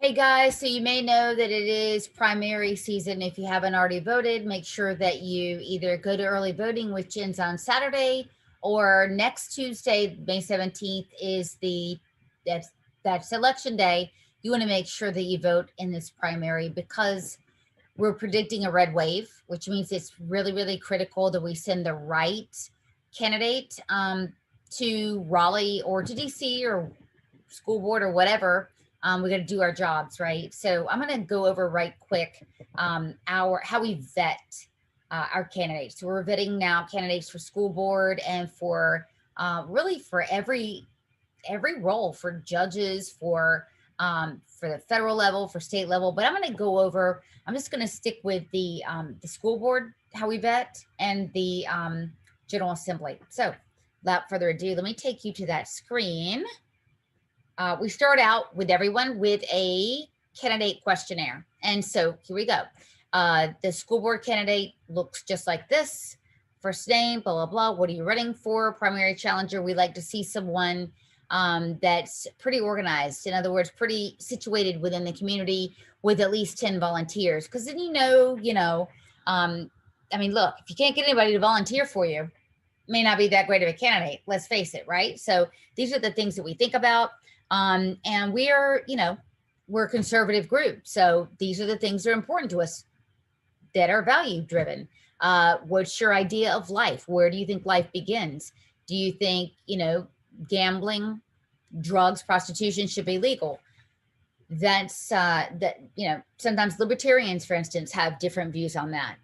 Hey guys, so you may know that it is primary season. If you haven't already voted, make sure that you either go to early voting, which ends on Saturday, or next Tuesday, May 17th, is that's election day. You want to make sure that you vote in this primary because we're predicting a red wave, which means it's really, really critical that we send the right candidate to Raleigh or to DC or school board or whatever. We got to do our jobs, right? So I'm going to go over right quick our how we vet our candidates. So we're vetting now candidates for school board and for really for every role, for judges, for the federal level, for state level. But I'm going to go over. I'm just going to stick with the school board, how we vet, and the General Assembly. So without further ado, let me take you to that screen. We start out with everyone with a candidate questionnaire. And so here we go. The school board candidate looks just like this. First name, blah, blah, blah. What are you running for? Primary challenger. We like to see someone that's pretty organized. In other words, pretty situated within the community with at least 10 volunteers. Because then I mean, look, if you can't get anybody to volunteer for you, may not be that great of a candidate. Let's face it, right? So these are the things that we think about. And we're a conservative group. So these are the things that are important to us that are value driven. What's your idea of life? Where do you think life begins? Do you think, gambling, drugs, prostitution should be legal? Sometimes libertarians, for instance, have different views on that,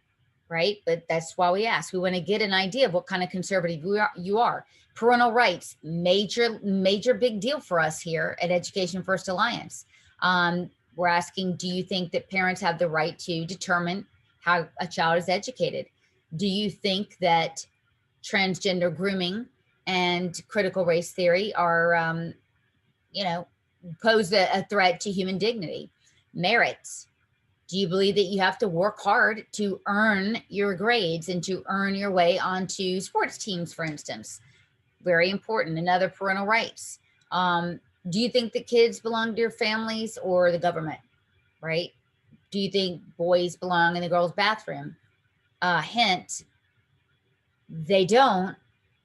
right? But that's why we ask. We want to get an idea of what kind of conservative you are. Parental rights, major big deal for us here at Education First Alliance. We're asking, do you think that parents have the right to determine how a child is educated? Do you think that transgender grooming and critical race theory are, pose a threat to human dignity? Merits. Do you believe that you have to work hard to earn your grades and to earn your way onto sports teams, for instance? Very important. Another, parental rights. Do you think that kids belong to your families or the government, right? Do you think boys belong in the girls' bathroom? Hint, they don't.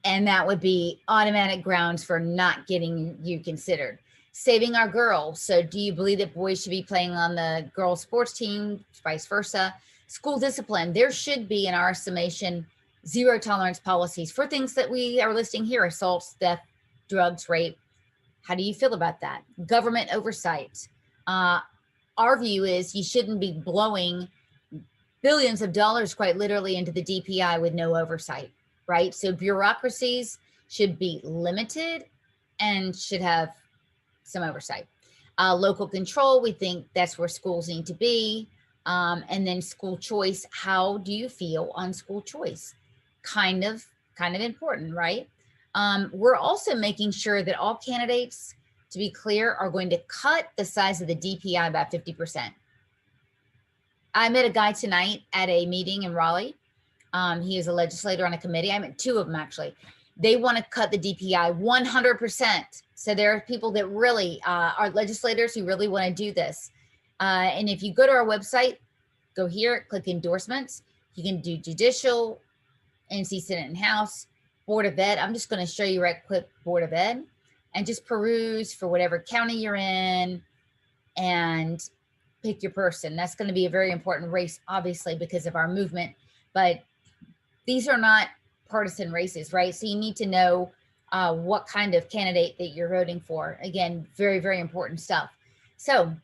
And that would be automatic grounds for not getting you considered. Saving our girls. So do you believe that boys should be playing on the girls' sports team, vice versa? School discipline. There should be, in our estimation, zero tolerance policies for things that we are listing here: assaults, theft, drugs, rape. How do you feel about that? Government oversight. Our view is you shouldn't be blowing billions of dollars, quite literally, into the DPI with no oversight, right? So bureaucracies should be limited and should have some oversight. Local control, we think that's where schools need to be. And then school choice. How do you feel on school choice? Kind of important, right? We're also making sure that all candidates, to be clear, are going to cut the size of the DPI by 50%. I met a guy tonight at a meeting in Raleigh. He is a legislator on a committee. I met two of them, actually. They want to cut the DPI 100%. So there are people that really are legislators who really want to do this. And if you go to our website, go here, click endorsements. You can do judicial, NC Senate and House, Board of Ed. I'm just going to show you right quick Board of Ed and just peruse for whatever county you're in and pick your person. That's going to be a very important race, obviously, because of our movement. But these are not partisan races, right? So you need to know what kind of candidate that you're voting for. Again, very, very important stuff. So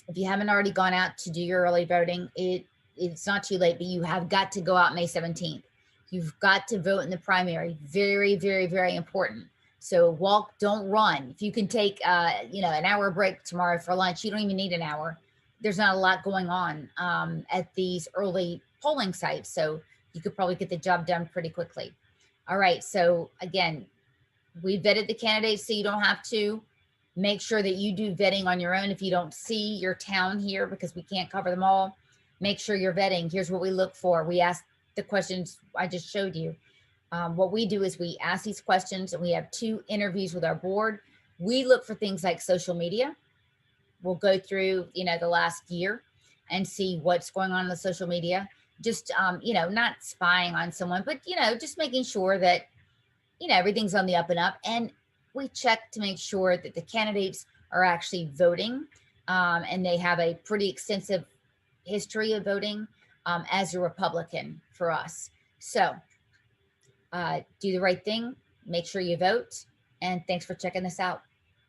if you haven't already gone out to do your early voting, it's not too late, but you have got to go out May 17th. You've got to vote in the primary. Very, very, very important. So walk, don't run. If you can take, an hour break tomorrow for lunch, you don't even need an hour. There's not a lot going on at these early polling sites. So you could probably get the job done pretty quickly. All right. So again, we vetted the candidates so you don't have to. Make sure that you do vetting on your own. If you don't see your town here, because we can't cover them all, make sure you're vetting. Here's what we look for. We ask the questions I just showed you. What we do is we ask these questions and we have 2 interviews with our board. We look for things like social media. we'll go through, the last year and see what's going on the social media. Just, not spying on someone, but, just making sure that, everything's on the up and up. And we check to make sure that the candidates are actually voting, and they have a pretty extensive history of voting, as a Republican for us. So do the right thing, make sure you vote, and thanks for checking this out.